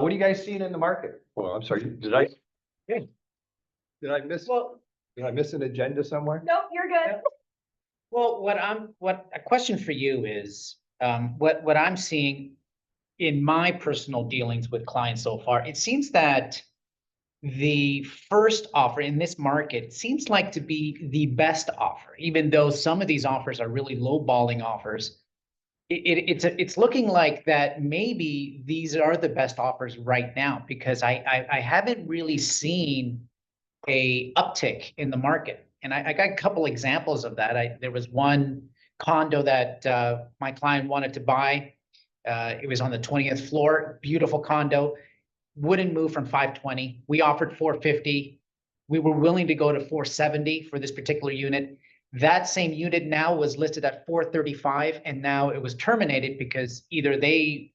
What are you guys seeing in the market? Well, I'm sorry, did I miss, Well, did I miss an agenda somewhere? Nope, you're good. well, what a question for you is, what I'm seeing in my personal dealings with clients so far, it seems that the first offer in this market seems like to be the best offer, even though some of these offers are really lowballing offers. It's looking like that maybe these are the best offers right now, because I haven't really seen a uptick in the market. And I got a couple examples of that. There was one condo that my client wanted to buy. It was on the 20th floor, beautiful condo, wouldn't move from 520. We offered 450. We were willing to go to 470 for this particular unit. That same unit now was listed at 435, and now it was terminated because either they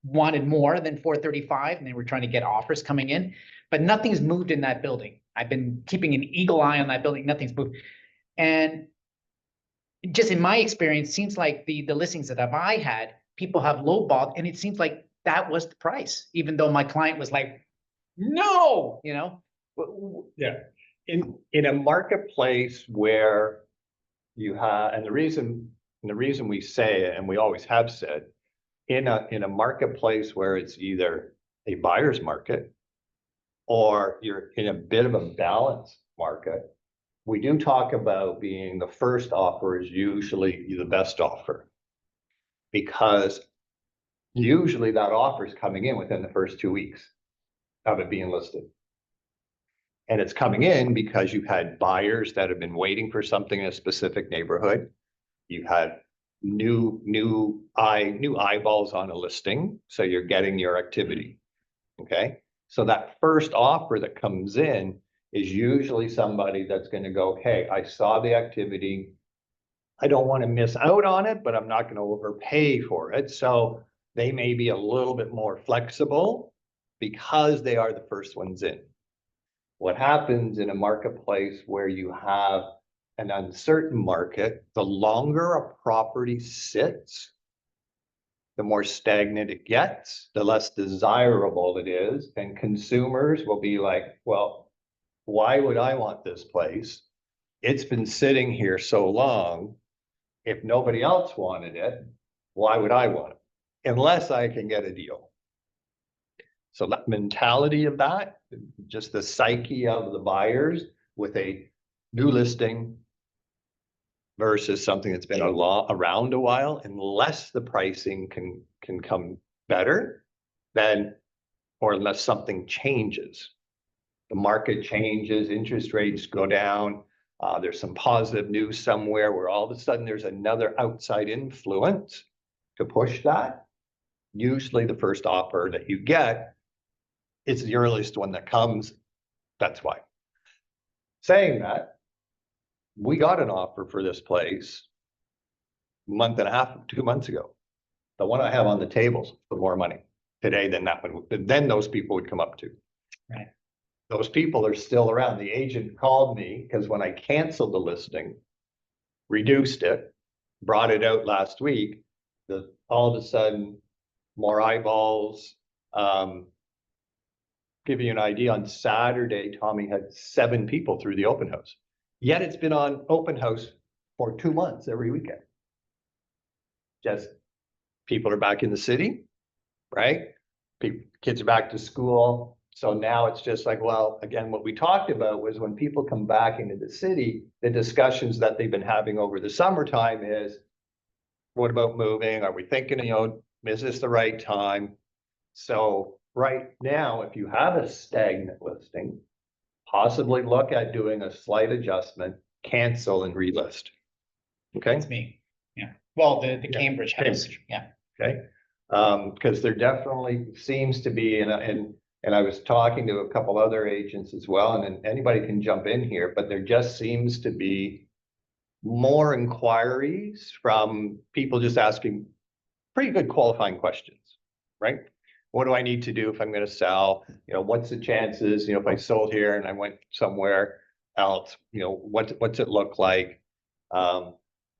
wanted more than 435 and they were trying to get offers coming in, but nothing's moved in that building. I've been keeping an eagle eye on that building. Nothing's moved. And just in my experience, seems like the listings that I had, people have lowballed, and it seems like that was the price, even though my client was like, no, you know? Yeah, in a marketplace where you have, and the reason we say it, and we always have said, in a marketplace where it's either a buyer's market or you're in a bit of a balanced market, we do talk about being the first offer is usually the best offer, because usually that offer is coming in within the first 2 weeks of it being listed. And it's coming in because you've had buyers that have been waiting for something in a specific neighborhood. You've had new eyeballs on a listing, so you're getting your activity. Okay, so that first offer that comes in is usually somebody that's going to go, hey, I saw the activity, I don't want to miss out on it, but I'm not going to overpay for it. So they may be a little bit more flexible because they are the first ones in. What happens in a marketplace where you have an uncertain market, the longer a property sits, the more stagnant it gets, the less desirable it is. And consumers will be like, well, why would I want this place? It's been sitting here so long. If nobody else wanted it, why would I want it? Unless I can get a deal. So that mentality of that, just the psyche of the buyers with a new listing versus something that's been around a while, unless the pricing can come better, then, or unless something changes. The market changes, interest rates go down, there's some positive news somewhere where all of a sudden there's another outside influence to push that. Usually the first offer that you get, it's the earliest one that comes. That's why. Saying that, we got an offer for this place a month and a half, 2 months ago. The one I have on the tables for more money today than that one, then those people would come up to. Right. Those people are still around. The agent called me because when I canceled the listing, reduced it, brought it out last week, all of a sudden more eyeballs. Give you an idea, on Saturday, Tommy had 7 people through the open house. Yet it's been on open house for 2 months every weekend. Just people are back in the city, right? Kids are back to school. So now it's just like, well, again, what we talked about was when people come back into the city, the discussions that they've been having over the summertime is, what about moving? Are we thinking, is this the right time? So right now, if you have a stagnant listing, possibly look at doing a slight adjustment, cancel and relist. Okay. That's me. Yeah. Well, the Cambridge house. Yeah. Okay. Because there definitely seems to be, and I was talking to a couple other agents as well, and then anybody can jump in here, but there just seems to be more inquiries from people just asking pretty good qualifying questions, right? What do I need to do if I'm going to sell? What's the chances, if I sold here and I went somewhere else, what's it look like?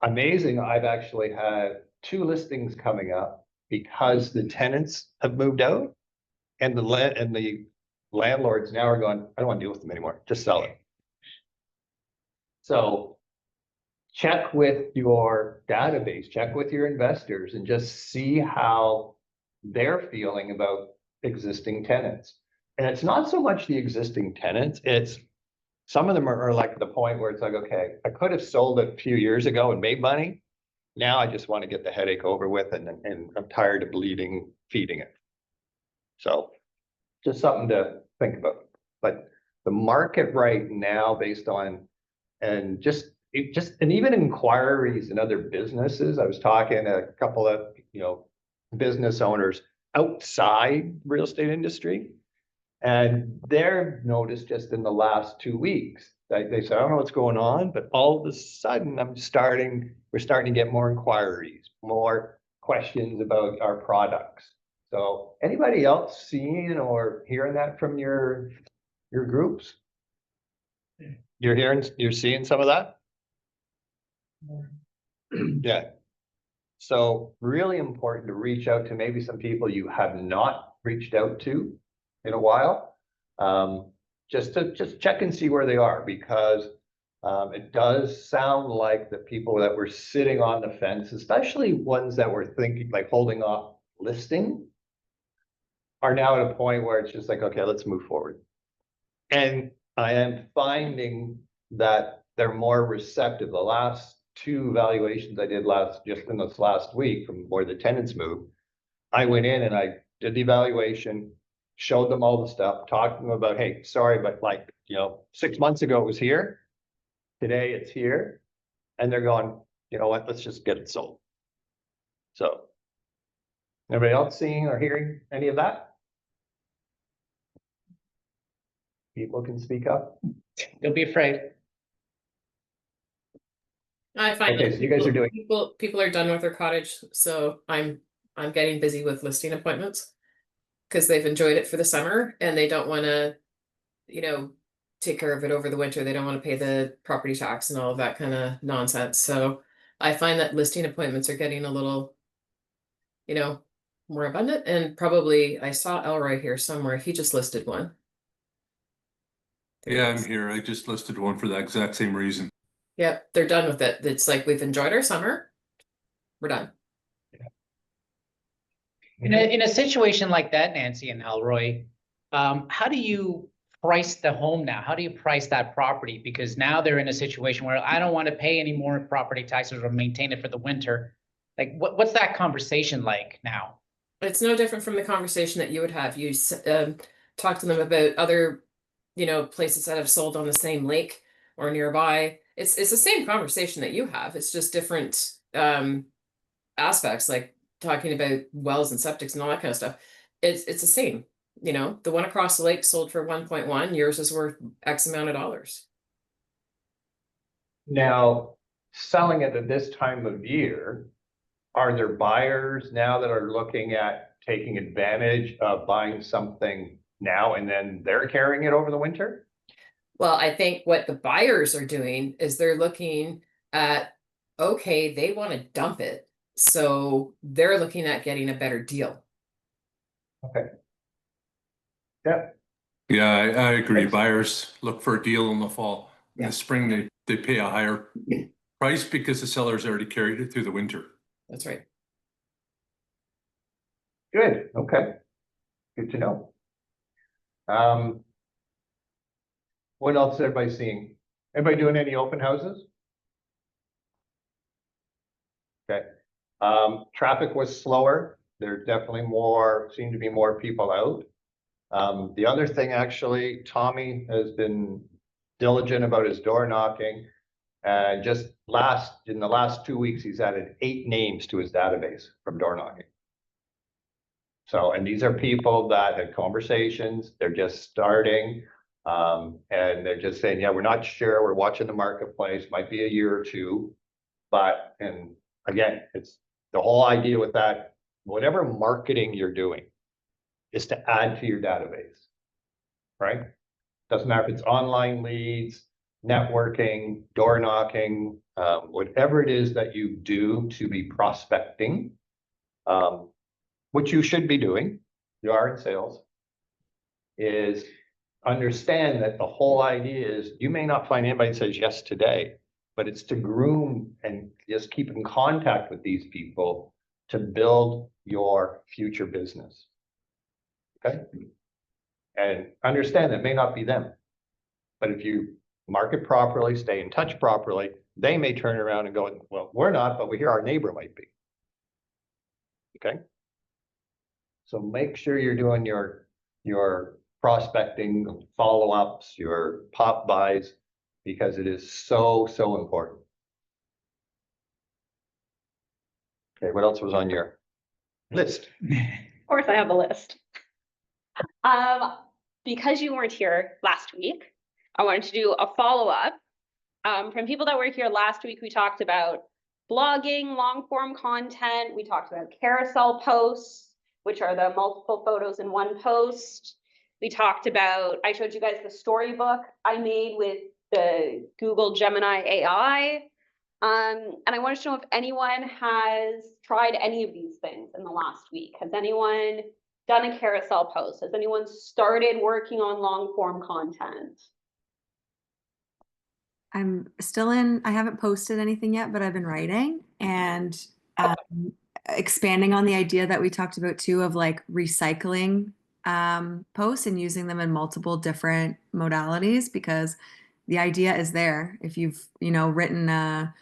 Amazing. I've actually had 2 listings coming up because the tenants have moved out And the landlords now are going, I don't want to deal with them anymore, just sell it. So check with your database, check with your investors and just see how they're feeling about existing tenants. And it's not so much the existing tenants, it's some of them are like the point where it's like, okay, I could have sold it a few years ago and made money. Now I just want to get the headache over with and I'm tired of bleeding, feeding it. So just something to think about. But the market right now based on, and and even inquiries and other businesses, I was talking to a couple of, business owners outside real estate industry. And they're noticed just in the last 2 weeks, they said, I don't know what's going on, but all of a sudden we're starting to get more inquiries, more questions about our products. So anybody else seeing or hearing that from your groups? You're seeing some of that? Yeah. So really important to reach out to maybe some people you have not reached out to in a while. Just check and see where they are, because it does sound like the people that were sitting on the fence, especially ones that were thinking like holding off listing, are now at a point where it's just like, okay, let's move forward. And I am finding that they're more receptive. The last 2 valuations I did just in this last week from where the tenants moved, I went in and I did the evaluation, showed them all the stuff, talked to them about, hey, sorry, but 6 months ago it was here. Today it's here. And they're going, you know what, let's just get it sold. So anybody else seeing or hearing any of that? People can speak up. Don't be afraid. I find Okay, that so you guys are doing. people are done with their cottage, so I'm getting busy with listing appointments because they've enjoyed it for the summer and they don't want to, take care of it over the winter. They don't want to pay the property tax and all of that kind of nonsense. So I find that listing appointments are getting a little, more abundant. And probably I saw Elroy here somewhere. He just listed one. There Yeah, it is. I'm here. I just listed one for that exact same reason. Yep, they're done with it. It's like we've enjoyed our summer. We're done. In a situation like that, Nancy and Elroy, how do you price the home now? How do you price that property? Because now they're in a situation where I don't want to pay any more property taxes or maintain it for the winter. Like, what's that conversation like now? It's no different from the conversation that you would have. You talk to them about other, places that have sold on the same lake or nearby. It's the same conversation that you have. It's just different aspects, like talking about wells and septics and all that kind of stuff. It's the same. The one across the lake sold for 1.1. Yours is worth X amount of dollars. Now, selling it at this time of year, are there buyers now that are looking at taking advantage of buying something now and then they're carrying it over the winter? Well, I think what the buyers are doing is they're looking at, okay, they want to dump it. So they're looking at getting a better deal. Okay. Yeah. Yeah, I agree. Thanks. Buyers look for a deal in the fall. In Yeah. the spring, they pay a higher price because the seller's already carried it through the winter. That's right. Good. Okay. Good to know. What else is everybody seeing? Everybody doing any open houses? Okay. Traffic was slower. There definitely seemed to be more people out. The other thing, actually, Tommy has been diligent about his door knocking. And just in the last 2 weeks, he's added 8 names to his database from door knocking. So, and these are people that had conversations, they're just starting. And they're just saying, yeah, we're not sure, we're watching the marketplace, might be a year or 2. But, and again, it's the whole idea with that, whatever marketing you're doing is to add to your database, right? Doesn't matter if it's online leads, networking, door knocking, whatever it is that you do to be prospecting, which you should be doing. You are in sales. is understand that the whole idea is you may not find anybody that says yes today, but it's to groom and just keep in contact with these people to build your future business. Okay? And understand that it may not be them, but if you market properly, stay in touch properly, they may turn around and go, well, we're not, but we hear our neighbor might be. Okay? So make sure you're doing your prospecting, follow-ups, your pop buys, because it is so, so important. Okay, what else was on your list? Of course, I have a list. Because you weren't here last week, I wanted to do a follow-up. From people that were here last week, we talked about blogging, long form content. We talked about carousel posts, which are the multiple photos in one post. We talked about, I showed you guys the storybook I made with the Google Gemini AI. And I wanted to know if anyone has tried any of these things in the last week. Has anyone done a carousel post? Has anyone started working on long form content? I'm still in, I haven't posted anything yet, but I've been writing and expanding on the idea that we talked about too of like recycling posts and using them in multiple different modalities, because the idea is there. If you've, written a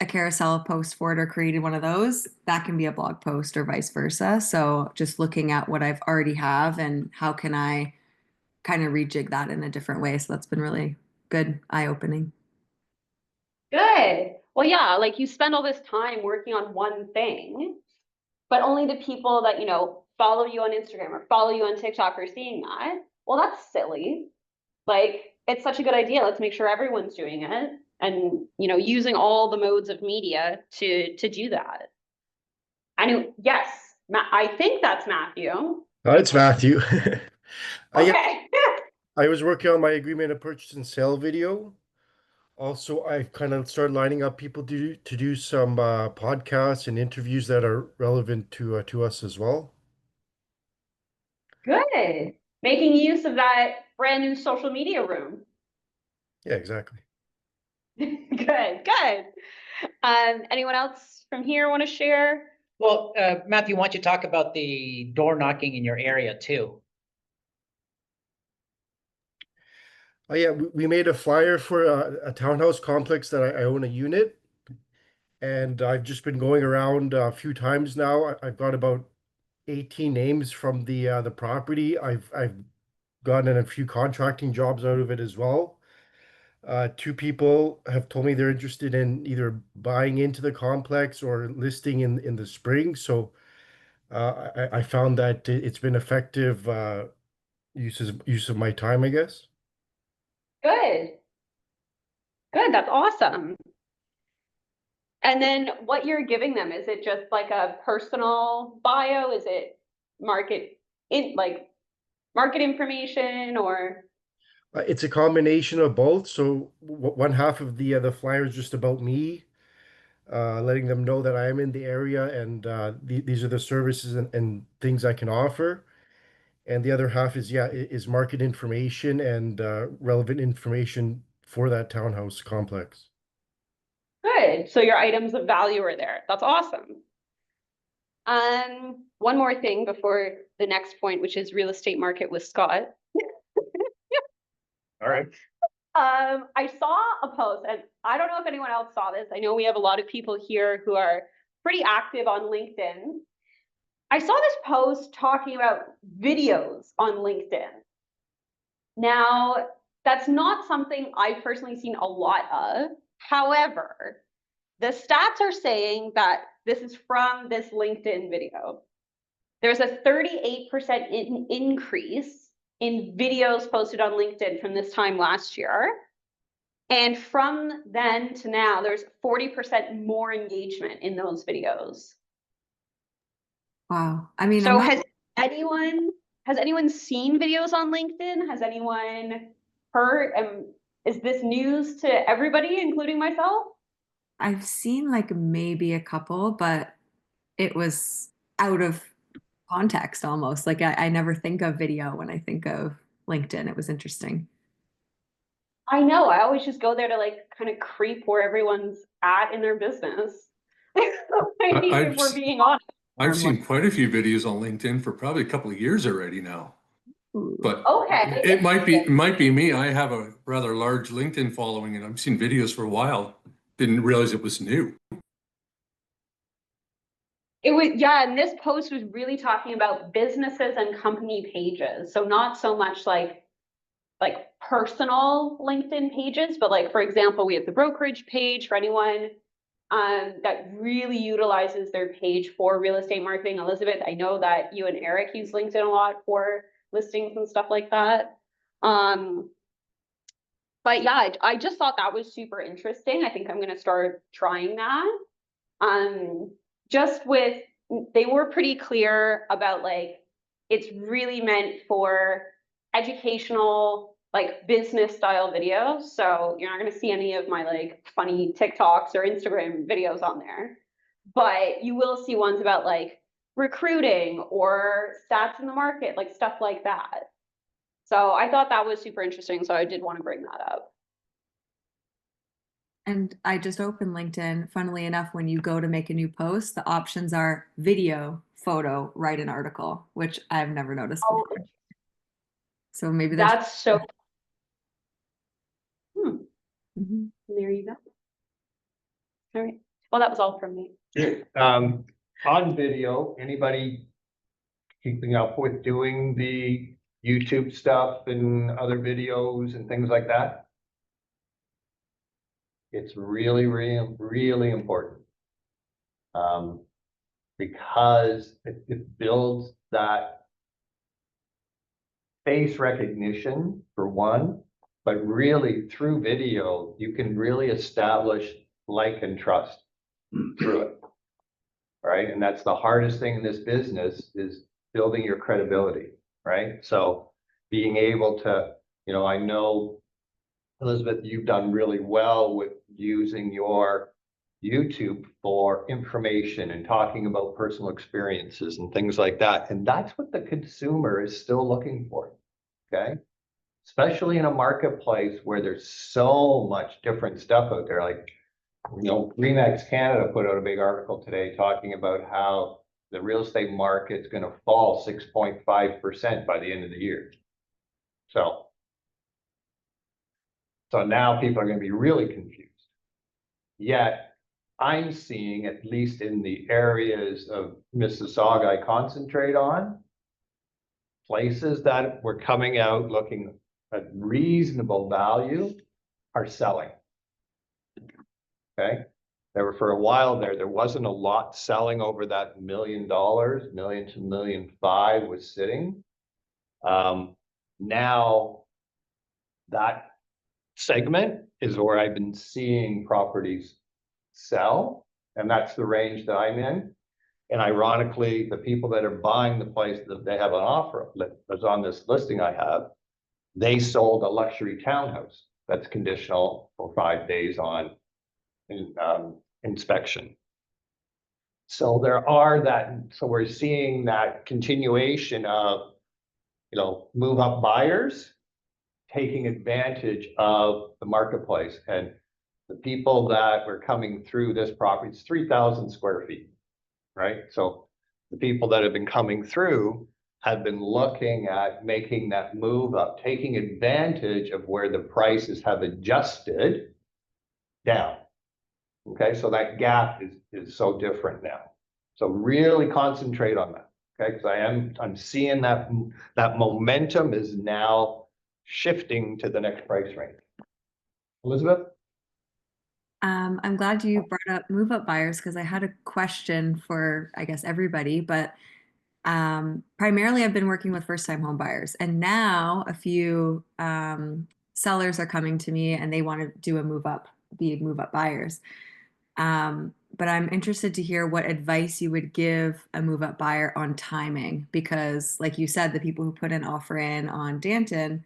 carousel post for it or created one of those, that can be a blog post or vice versa. So just looking at what I've already have and how can I kind of rejig that in a different way. So that's been really good, eye-opening. Good. Well, yeah, like you spend all this time working on one thing, but only the people that, follow you on Instagram or follow you on TikTok are seeing that. Well, that's silly. Like, it's such a good idea. Let's make sure everyone's doing it and, using all the modes of media to do that. I knew, yes, I think that's Matthew. It's Matthew. Okay. I was working on my agreement of purchase and sale video. Also, I've kind of started lining up people to do some podcasts and interviews that are relevant to us as well. Good. Making use of that brand new social media room. Yeah, exactly. Good. Anyone else from here want to share? Well, Matthew, why don't you talk about the door knocking in your area too? Oh yeah, we made a flyer for a townhouse complex that I own a unit, and I've just been going around a few times now. I've got about 18 names from the property. I've gotten a few contracting jobs out of it as well. Two people have told me they're interested in either buying into the complex or listing in the spring. So I found that it's been effective use of my time, I guess. Good. That's awesome. And then what you're giving them, is it just like a personal bio? Is it market information or? It's a combination of both. So one half of the flyer is just about me, letting them know that I am in the area and these are the services and things I can offer. And the other half is market information and relevant information for that townhouse complex. Good. So your items of value are there. That's awesome. One more thing before the next point, which is real estate market with Scott. All right. I saw a post, and I don't know if anyone else saw this. I know we have a lot of people here who are pretty active on LinkedIn. I saw this post talking about videos on LinkedIn. Now, that's not something I've personally seen a lot of. However, the stats are saying that this is from this LinkedIn video. There's a 38% increase in videos posted on LinkedIn from this time last year. And from then to now, there's 40% more engagement in those videos. Wow. I mean, So has anyone seen videos on LinkedIn? Has anyone heard? Is this news to everybody, including myself? I've seen like maybe a couple, but it was out of context almost. Like I never think of video when I think of LinkedIn. It was interesting. I know, I always just go there to like kind of creep where everyone's at in their business. I mean, I've if we're s- being honest. I've seen quite a few videos on LinkedIn for probably a couple of years already now. Ooh. But Okay. it might be me. I have a rather large LinkedIn following and I've seen videos for a while. Didn't realize it was new. It was, yeah, and this post was really talking about businesses and company pages. So not so much like personal LinkedIn pages, but like, for example, we have the brokerage page for anyone that really utilizes their page for real estate marketing. Elizabeth, I know that you and Eric use LinkedIn a lot for listings and stuff like that. But yeah, I just thought that was super interesting. I think I'm going to start trying that. Just with, they were pretty clear about like, it's really meant for educational, like business style videos. So you're not going to see any of my like funny TikToks or Instagram videos on there, but you will see ones about like recruiting or stats in the market, like stuff like that. So I thought that was super interesting. So I did want to bring that up. And I just opened LinkedIn. Funnily enough, when you go to make a new post, the options are video, photo, write an article, which I've never noticed Oh, before. So maybe there's. that's so. Mhm. There you go. All right. Well, that was all from me. On video, anybody keeping up with doing the YouTube stuff and other videos and things like that? It's really, really, really important. Because it builds that face recognition for one, but really through video, you can really establish like and trust through it. Right? And that's the hardest thing in this business is building your credibility, right? So being able to, I know, Elizabeth, you've done really well with using your YouTube for information and talking about personal experiences and things like that. And that's what the consumer is still looking for, okay? Especially in a marketplace where there's so much different stuff out there. Like, Remax Canada put out a big article today talking about how the real estate market's going to fall 6.5% by the end of the year. So now people are going to be really confused. Yet I'm seeing, at least in the areas of Mississauga I concentrate on, places that were coming out looking at reasonable value are selling. Okay. There were, for a while there wasn't a lot selling over that $1 million, million to $1.5 million was sitting. Now that segment is where I've been seeing properties sell, and that's the range that I'm in. And ironically, the people that are buying the place that they have an offer that's on this listing I have, they sold a luxury townhouse that's conditional for 5 days on inspection. So we're seeing that continuation of, move up buyers taking advantage of the marketplace. And the people that were coming through this property, it's 3,000 square feet, right? So the people that have been coming through have been looking at making that move up, taking advantage of where the prices have adjusted down. Okay, so that gap is so different now. So really concentrate on that. Okay, because I'm seeing that momentum is now shifting to the next price range. Elizabeth? I'm glad you brought up move up buyers because I had a question for, I guess, everybody, but primarily I've been working with first time home buyers, and now a few sellers are coming to me and they want to do be move up buyers. But I'm interested to hear what advice you would give a move up buyer on timing, because like you said, the people who put an offer in on Danton,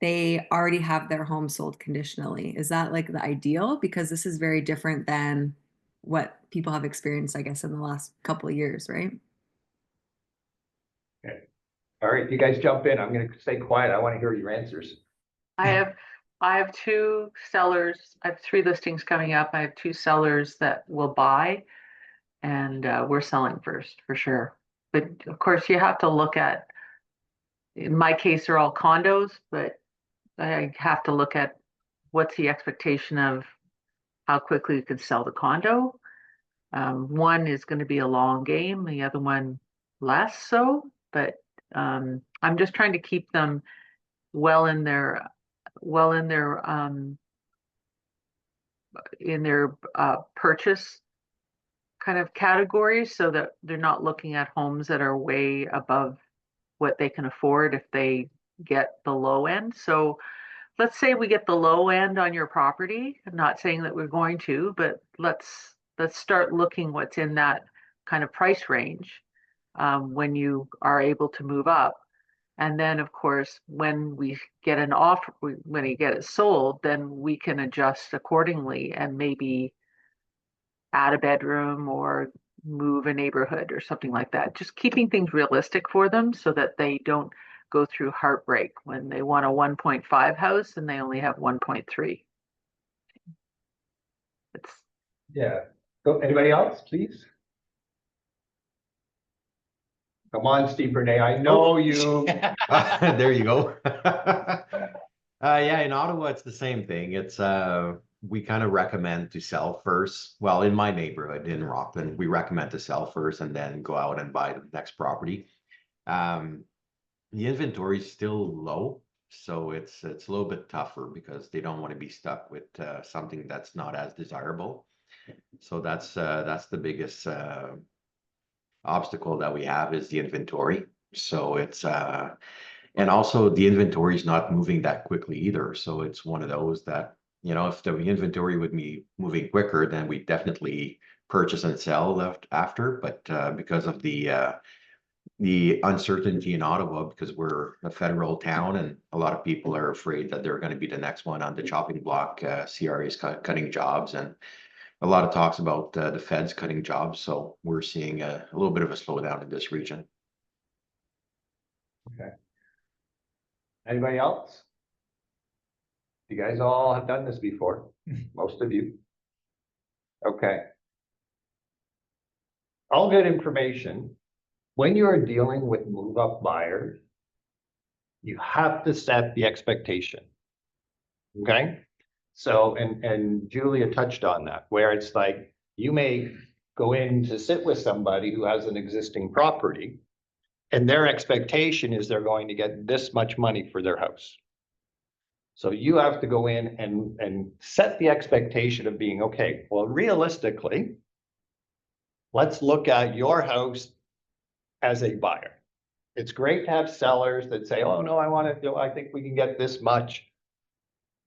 they already have their home sold conditionally. Is that like the ideal? Because this is very different than what people have experienced, I guess, in the last couple of years, right? Okay. All right, you guys jump in. I'm gonna stay quiet. I want to hear your answers. I have two sellers. I have 3 listings coming up. I have 2 sellers that will buy, and we're selling first for sure. But of course, you have to look at. In my case, they're all condos, but I have to look at what's the expectation of how quickly you can sell the condo. One is going to be a long game, the other one less so. But I'm just trying to keep them well in their purchase kind of categories, so that they're not looking at homes that are way above what they can afford if they get the low end. So let's say we get the low end on your property. I'm not saying that we're going to, but let's start looking what's in that kind of price range when you are able to move up. And then, of course, when we get an offer, when you get it sold, then we can adjust accordingly and maybe add a bedroom or move a neighborhood or something like that. Just keeping things realistic for them so that they don't go through heartbreak when they want a 1.5 house and they only have 1.3. It's Yeah. So anybody else, please? Come on, Steve Renee. I know you. There you go. Yeah, in Ottawa, it's the same thing. It's we kind of recommend to sell first. Well, in my neighborhood in Rockland, we recommend to sell first and then go out and buy the next property. The inventory is still low, so it's a little bit tougher because they don't want to be stuck with something that's not as desirable. So that's the biggest obstacle that we have is the inventory. So it's and also the inventory is not moving that quickly either. So it's one of those that, you know, if the inventory would be moving quicker, then we definitely purchase and sell left after. But because of the uncertainty in Ottawa, because we're a federal town and a lot of people are afraid that they're going to be the next one on the chopping block. CRA is cutting jobs, and a lot of talks about the feds cutting jobs. So we're seeing a little bit of a slowdown in this region. Okay. Anybody else? You guys all have done this before, most of you. Okay. All good information. When you are dealing with move-up buyers, you have to set the expectation. Okay? So, and Julia touched on that, where it's like, you may go in to sit with somebody who has an existing property, and their expectation is they're going to get this much money for their house. So you have to go in and set the expectation of being, okay, well, realistically, let's look at your house as a buyer. It's great to have sellers that say, oh, no, I think we can get this much.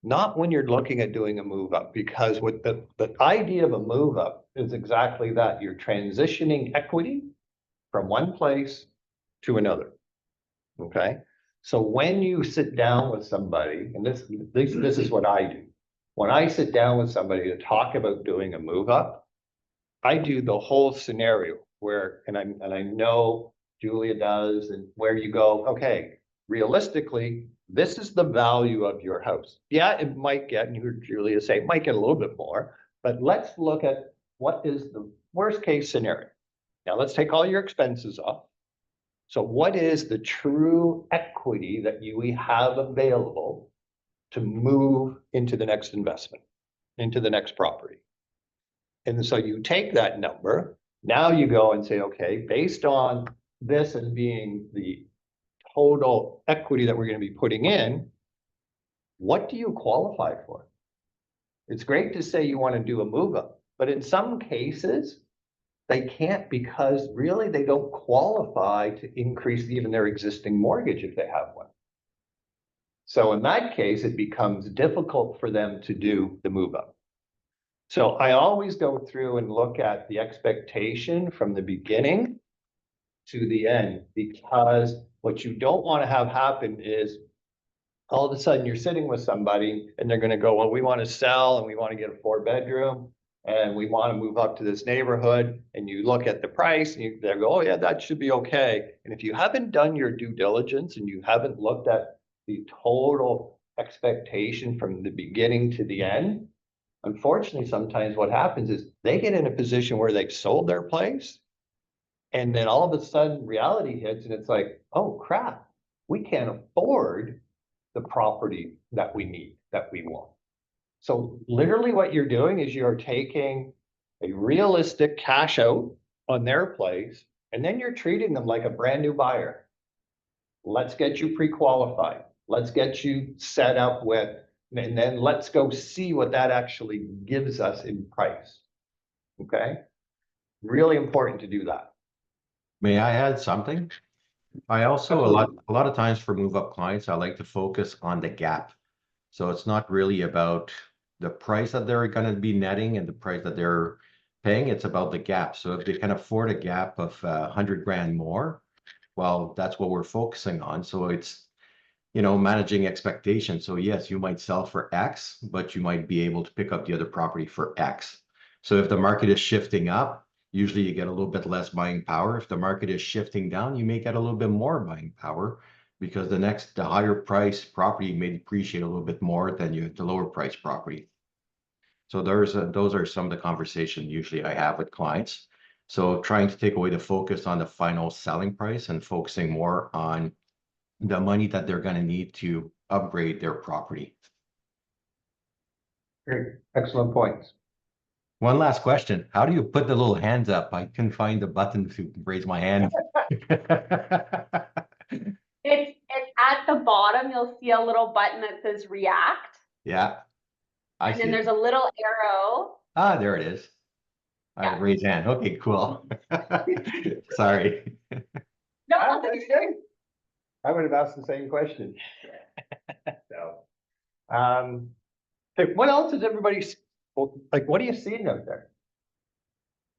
Not when you're looking at doing a move up, because with the idea of a move up is exactly that. You're transitioning equity from one place to another. Okay. So when you sit down with somebody, and this is what I do. When I sit down with somebody to talk about doing a move up, I do the whole scenario where, and I know Julia does, and where you go, okay, realistically, this is the value of your house. Yeah, it might get, and you heard Julia say, it might get a little bit more, but let's look at what is the worst case scenario. Now let's take all your expenses off. So what is the true equity that we have available to move into the next investment, into the next property? And so you take that number, now you go and say, okay, based on this and being the total equity that we're going to be putting in, what do you qualify for? It's great to say you want to do a move up, but in some cases, they can't, because really they don't qualify to increase even their existing mortgage if they have one. So in that case, it becomes difficult for them to do the move up. So I always go through and look at the expectation from the beginning to the end, because what you don't want to have happen is all of a sudden you're sitting with somebody and they're going to go, well, we want to sell and we want to get a 4-bedroom. and we want to move up to this neighborhood, and you look at the price and they go, oh yeah, that should be okay. And if you haven't done your due diligence and you haven't looked at the total expectation from the beginning to the end, unfortunately, sometimes what happens is they get in a position where they've sold their place. And then all of a sudden reality hits and it's like, oh crap, we can't afford the property that we need, that we want. So literally what you're doing is you're taking a realistic cash out on their place, and then you're treating them like a brand new buyer. Let's get you pre-qualified. Let's get you set up with, and then let's go see what that actually gives us in price. Okay? Really important to do that. May I add something? I also, a lot of times for move up clients, I like to focus on the gap. So it's not really about the price that they're going to be netting and the price that they're paying. It's about the gap. So if they can afford a gap of 100 grand more, well, that's what we're focusing on. So it's, managing expectations. So yes, you might sell for X, but you might be able to pick up the other property for X. So if the market is shifting up, usually you get a little bit less buying power. If the market is shifting down, you may get a little bit more buying power, because the higher price property may depreciate a little bit more than the lower price property. So those are some of the conversations usually I have with clients. So trying to take away the focus on the final selling price and focusing more on the money that they're going to need to upgrade their property. Great, excellent points. One last question. How do you put the little hands up? I couldn't find the button to raise my hand. It's at the bottom, you'll see a little button that says react. Yeah. I And see then it. there's a little arrow. Ah, there it is. I Yeah. raise hand. Okay, cool. Sorry. No, Ah, that's good. I would have asked the same question. So, okay, what else is everybody, like, what are you seeing out there?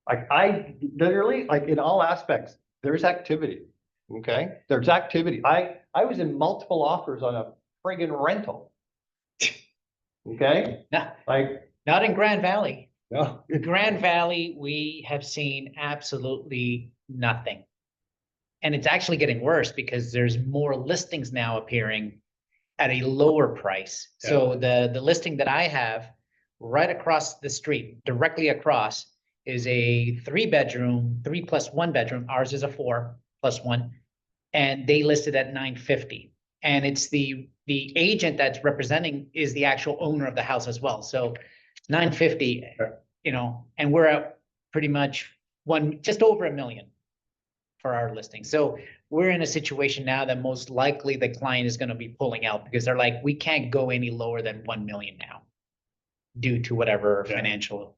Like, I literally, like, in all aspects, there's activity, okay? There's activity. I was in multiple offers on a friggin' rental. Okay, No, like, not in Grand Valley. no, Grand Valley, we have seen absolutely nothing. And it's actually getting worse because there's more listings now appearing at a lower price. So the listing that I have right across the street, directly across, is a 3-bedroom, 3+1 bedroom. Ours is a 4+1, and they listed at 950. And it's the agent that's representing is the actual owner of the house as well. So 950, and we're at pretty much just over $1 million for our listing. So we're in a situation now that most likely the client is going to be pulling out because they're like, we can't go any lower than 1 million now due to whatever financial.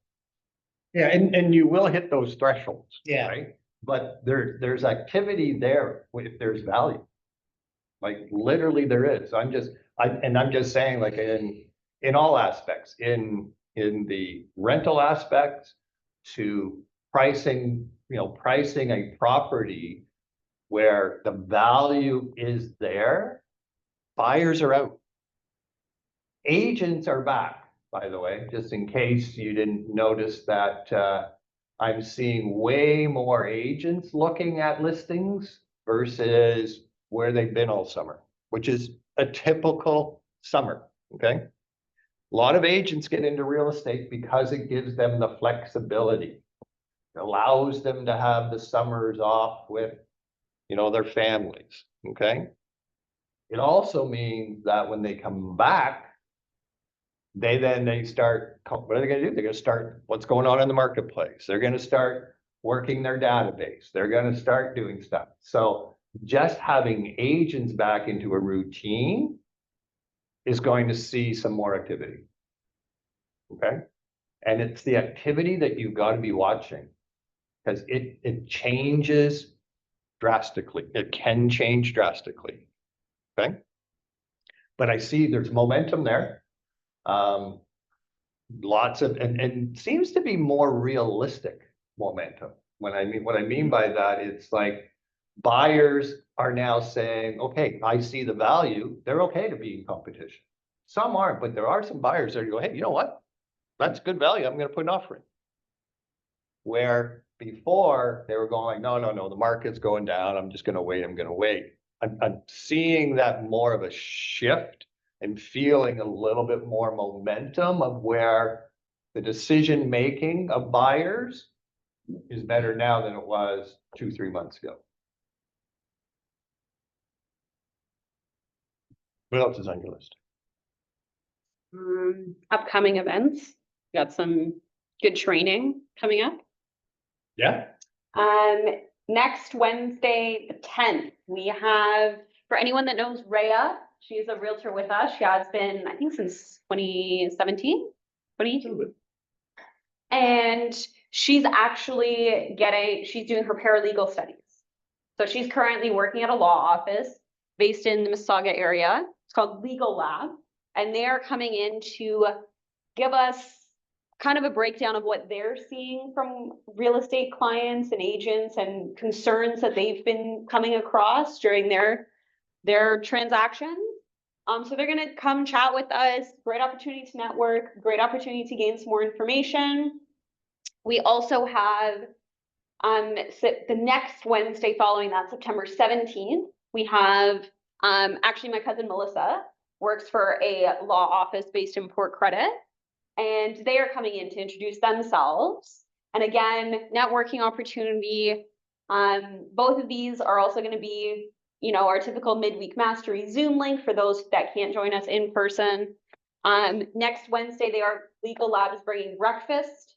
yeah, and you will hit those thresholds. Yeah. Right? But there's activity there if there's value. Like literally there is. I'm just saying, like, in all aspects, in the rental aspects to pricing, pricing a property where the value is there, buyers are out. Agents are back, by the way, just in case you didn't notice that, I'm seeing way more agents looking at listings versus where they've been all summer, which is a typical summer, okay? A lot of agents get into real estate because it gives them the flexibility. It allows them to have the summers off with, their families, okay? It also means that when they come back, they start, what are they gonna do? They're gonna start what's going on in the marketplace. They're gonna start working their database. They're gonna start doing stuff. So just having agents back into a routine is going to see some more activity. Okay? And it's the activity that you've got to be watching because it changes drastically. It can change drastically. Okay? But I see there's momentum there. Lots of, and seems to be more realistic momentum. What I mean by that, it's like buyers are now saying, okay, I see the value. They're okay to be in competition. Some aren't, but there are some buyers that go, hey, you know what? That's good value. I'm going to put an offer in. Where before they were going, no, no, no, the market's going down. I'm just gonna wait. I'm gonna wait. I'm seeing that more of a shift and feeling a little bit more momentum of where the decision making of buyers is better now than it was 2-3 months ago. What else is on your list? Upcoming events. Got some good training coming up. Yeah. Next Wednesday, the 10th, we have, for anyone that knows Rhea, she's a realtor with us. She has been, I think, since 2017, 2018. And she's actually she's doing her paralegal studies. So she's currently working at a law office based in the Mississauga area. It's called Legal Lab. And they're coming in to give us kind of a breakdown of what they're seeing from real estate clients and agents and concerns that they've been coming across during their transactions. So they're gonna come chat with us, great opportunity to network, great opportunity to gain some more information. We also have, the next Wednesday following that, September 17th, we have, actually my cousin Melissa works for a law office based in Port Credit. And they are coming in to introduce themselves. And again, networking opportunity. Both of these are also going to be, our typical Midweek Mastery Zoom link for those that can't join us in person. Next Wednesday, Legal Lab is bringing breakfast.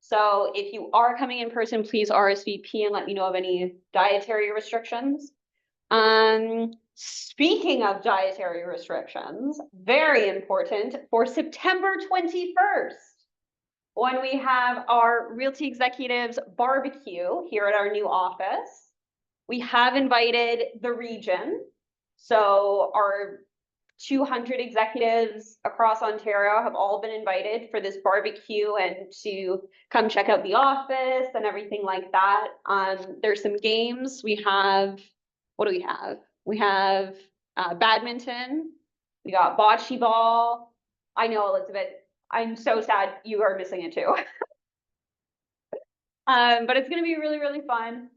So if you are coming in person, please RSVP and let me know of any dietary restrictions. Speaking of dietary restrictions, very important for September 21st, when we have our Realty Executives barbecue here at our new office. We have invited the region. So our 200 executives across Ontario have all been invited for this barbecue and to come check out the office and everything like that. There's some games. We have, what do we have? We have badminton. We got bocce ball. I know, Elizabeth, I'm so sad you are missing it too. But it's gonna be really, really fun.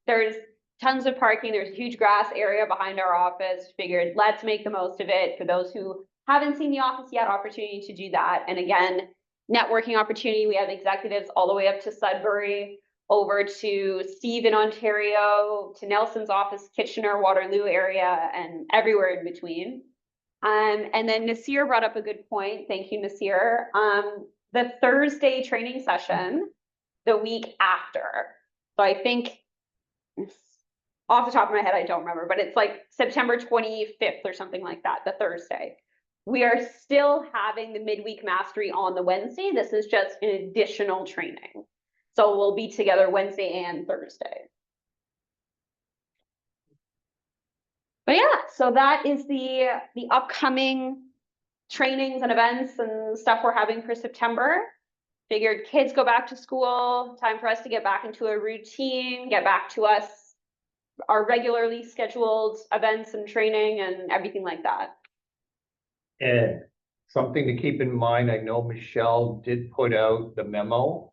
There's tons of parking. There's a huge grass area behind our office. Figured let's make the most of it. For those who haven't seen the office yet, opportunity to do that. And again, networking opportunity. We have executives all the way up to Sudbury, over to Steve in Ontario, to Nelson's office, Kitchener, Waterloo area, and everywhere in between. And then Nasir brought up a good point. Thank you, Nasir. The Thursday training session, the week after. So I think, off the top of my head, I don't remember, but it's like September 25th or something like that, the Thursday. We are still having the Midweek Mastery on the Wednesday. This is just an additional training. So we'll be together Wednesday and Thursday. But yeah, so that is the upcoming trainings and events and stuff we're having for September. Figured kids go back to school, time for us to get back into a routine, get back to us, our regularly scheduled events and training and everything like that. And something to keep in mind, I know Michelle did put out the memo.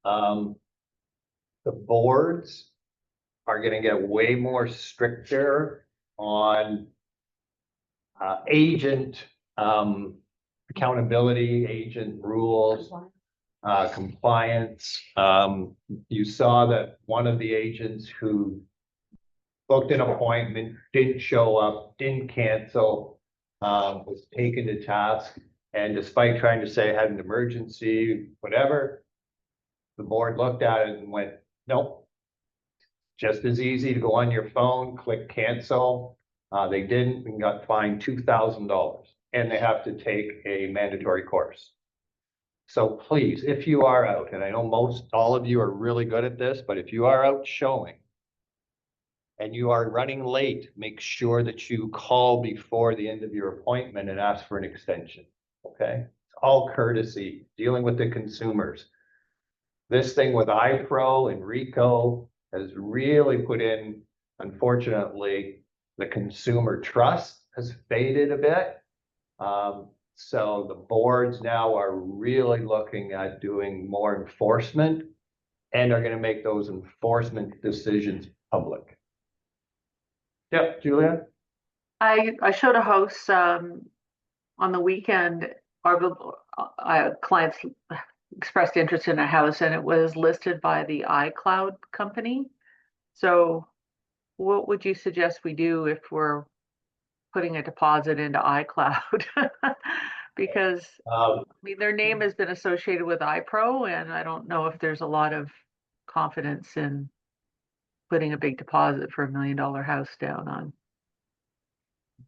The boards are gonna get way more stricter on agent accountability, agent rules, compliance. You saw that one of the agents who booked an appointment, didn't show up, didn't cancel, was taken to task. And despite trying to say I had an emergency, whatever, the board looked at it and went, nope. Just as easy to go on your phone, click cancel. They didn't and got fined $2,000, and they have to take a mandatory course. So please, if you are out, and I know all of you are really good at this, but if you are out showing and you are running late, make sure that you call before the end of your appointment and ask for an extension, okay? It's all courtesy, dealing with the consumers. This thing with iPro and Rico has really put in, unfortunately, the consumer trust has faded a bit. So the boards now are really looking at doing more enforcement and are gonna make those enforcement decisions public. Yep, Julia? I showed a house on the weekend. Our clients expressed interest in a house, and it was listed by the iCloud company. So what would you suggest we do if we're putting a deposit into iCloud? Because I mean, their name has been associated with iPro, and I don't know if there's a lot of confidence in putting a big deposit for $1 million house down on.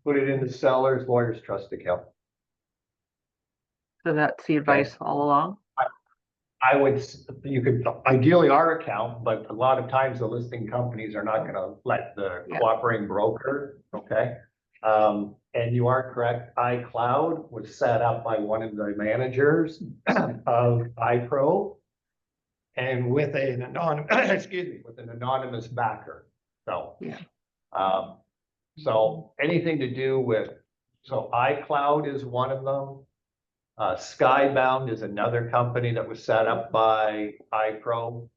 Put it in the seller's lawyer's trust account. So that's the advice all along. I would, you could, ideally our account, but a lot of times the listing companies are not gonna let the Yeah. cooperating broker, okay? And you are correct, iCloud was set up by one of the managers of iPro. And with an anonymous, excuse me, with an anonymous backer, so. Yeah. So anything to do with, so iCloud is one of them. Skybound is another company that was set up by iPro,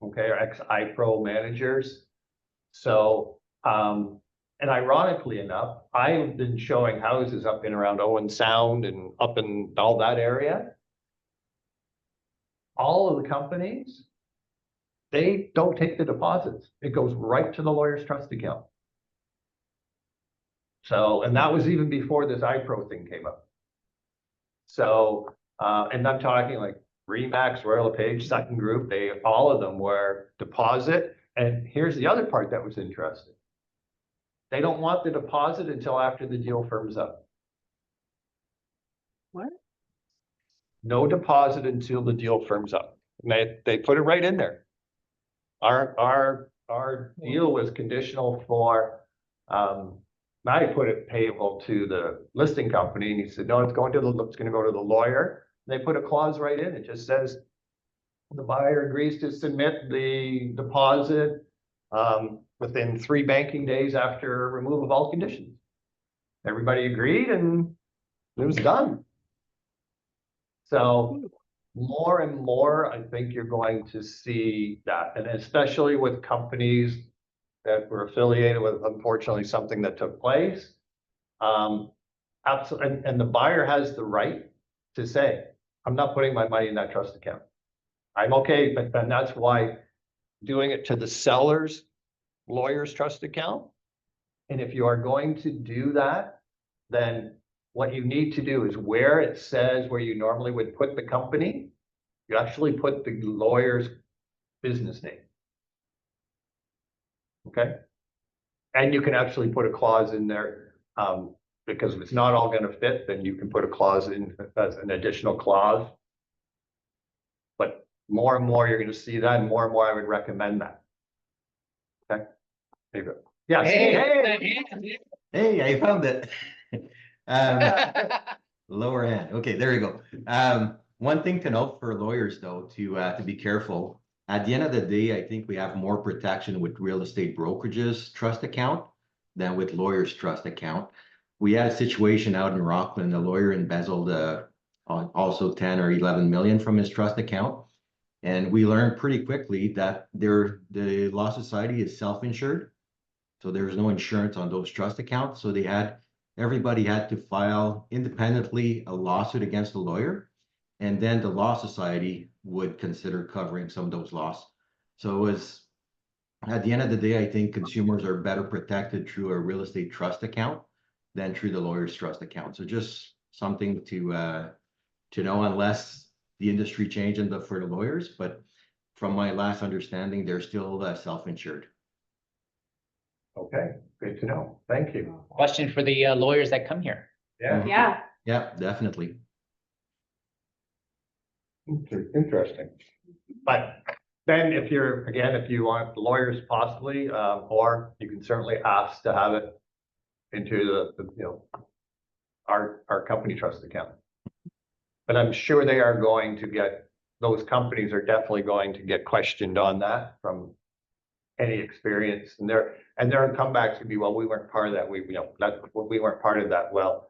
okay, or ex-iPro managers. So, and ironically enough, I've been showing houses up in around Owen Sound and up in all that area. All of the companies, they don't take the deposits. It goes right to the lawyer's trust account. So, and that was even before this iPro thing came up. So, and I'm talking like Remax, Royal LePage, Sutton Group, all of them were deposit. And here's the other part that was interesting. They don't want the deposit until after the deal firms up. What? No deposit until the deal firms up. And they put it right in there. Our deal was conditional for, I put it payable to the listing company, and he said, no, it's gonna go to the lawyer. They put a clause right in. It just says the buyer agrees to submit the deposit within 3 banking days after removal of all conditions. Everybody agreed and it was done. So more and more, I think you're going to see that, and especially with companies that were affiliated with, unfortunately, something that took place. Absolutely, and the buyer has the right to say, I'm not putting my money in that trust account. I'm okay, but then that's why doing it to the seller's lawyer's trust account. And if you are going to do that, then what you need to do is where it says where you normally would put the company, you actually put the lawyer's business name. Okay? And you can actually put a clause in there, because if it's not all gonna fit, then you can put a clause in as an additional clause. But more and more, you're gonna see that, and more I would recommend that. Okay? There you go. Yes. Hey, I found it. Lower hand. Okay, there you go. One thing to note for lawyers though, to be careful. At the end of the day, I think we have more protection with real estate brokerages trust account than with lawyers trust account. We had a situation out in Rockland, the lawyer embezzled also 10 or 11 million from his trust account. And we learned pretty quickly that the law society is self-insured. So there's no insurance on those trust accounts. So everybody had to file independently a lawsuit against the lawyer. And then the law society would consider covering some of those loss. So it was, at the end of the day, I think consumers are better protected through a real estate trust account than through the lawyer's trust account. So just something to know, unless the industry changed for the lawyers. But from my last understanding, they're still self-insured. Okay, good to know. Thank you. Question for the lawyers that come here. Yeah. Yeah. Yeah, definitely. Interesting. But then if you want the lawyers possibly, or you can certainly ask to have it into our company trust account. But I'm sure they are going to those companies are definitely going to get questioned on that from any experience. And their comebacks could be, well, we weren't part of that. We weren't part of that. Well,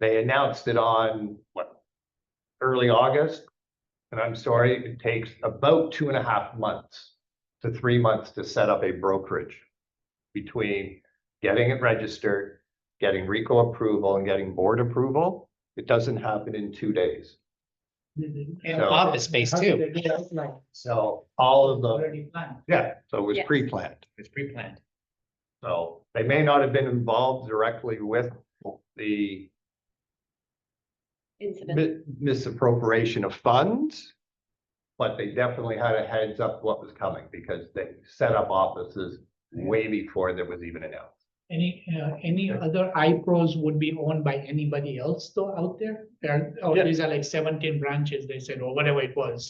They announced it on what, early August? And I'm sorry, it takes about 2.5 months to 3 months to set up a brokerage between getting it registered, getting RICO approval and getting board approval. It doesn't happen in 2 days. And So- office space too. So all of the, Already planned. yeah, so it was Yes. pre-planned. It's pre-planned. So they may not have been involved directly with the Incident. misappropriation of funds, but they definitely had a heads up what was coming because they set up offices way before there was even announced. Any other iPros would be owned by anybody else though out there? Yeah. These are like 17 branches, they said, or whatever it was.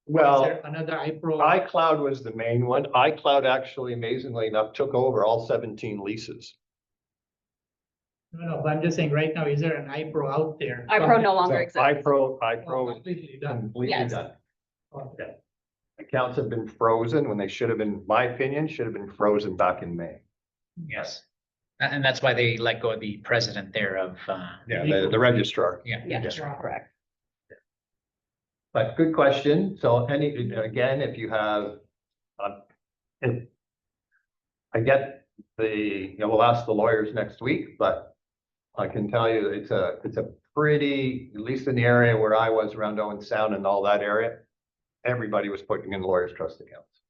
Is Well, there another iPro? iCloud was the main one. iCloud actually, amazingly enough, took over all 17 leases. No, but I'm just saying right now, is there an iPro out there? iPro no longer So exists. iPro is Completely done. completely Yes. done. Okay. Accounts have been frozen when they should have been, in my opinion, should have been frozen back in May. Yes. And that's why they let go of the president there of, Yeah, the registrar. yeah. Yeah, correct. But good question. So again, if you have, if I get we'll ask the lawyers next week, but I can tell you it's a pretty, at least in the area where I was around Owen Sound and all that area, everybody was putting in lawyers' trust accounts.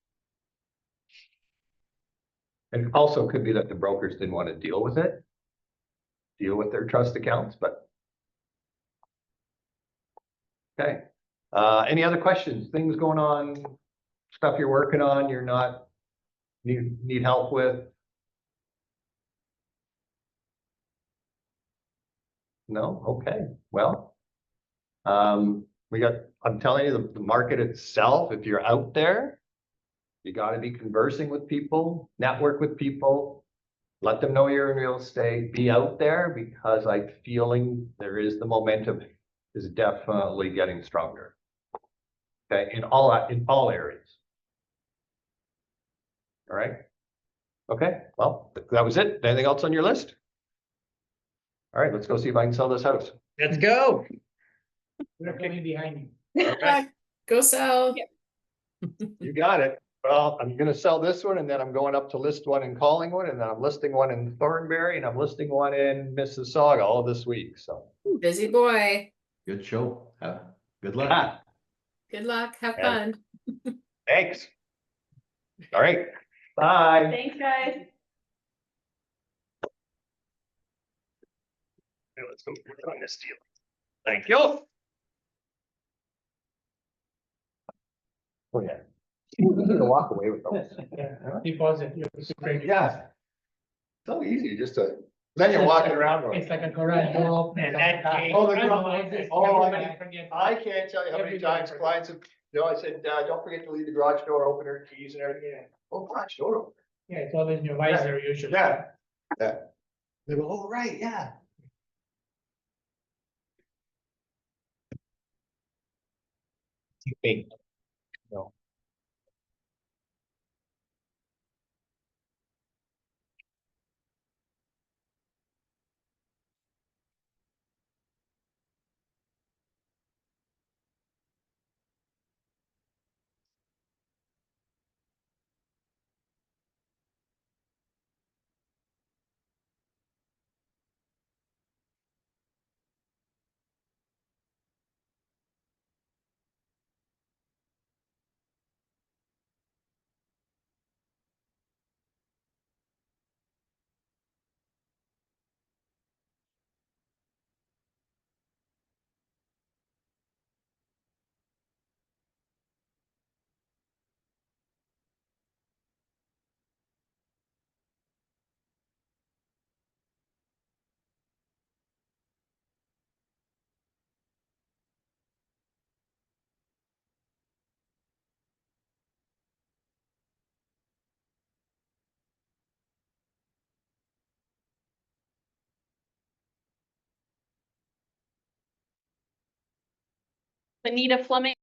And it also could be that the brokers didn't want to deal with their trust accounts, but. Okay, any other questions, things going on, stuff you're working on, you're not, need help with? No, okay, well. I'm telling you, the market itself, if you're out there, you gotta be conversing with people, network with people. Let them know you're in real estate, be out there because I'm feeling there is the momentum is definitely getting stronger. Okay, in all areas. All right. Okay, well, that was it. Anything else on your list? All right, let's go see if I can sell this house. Let's go. We're coming behind you. Go sell. You got it. Well, I'm gonna sell this one and then I'm going up to list one in Collingwood and then I'm listing one in Thornbury and I'm listing one in Mississauga all this week, so. Busy boy. Good show. Good luck. Ah, Good luck. Have Yeah. fun. thanks. All right, bye. Thanks, guys. Let's go work on this deal. Thank you. Oh, yeah. You need to walk away with those. Yeah, deposit. Yeah. So easy just to, then you're walking around. going, It's like a garage door opener. And that gate- Oh, the I know, garage- it's just oh, I everybody mean, forgets. I can't tell you how many Everybody times forgets. clients have, I said, don't forget to leave the garage door open or keys and everything. Yeah. Oh, garage door open. Yeah, it's always in your visor usually. Yeah. Yeah. They go, oh, right, yeah. Too big. No. Anita Fleming.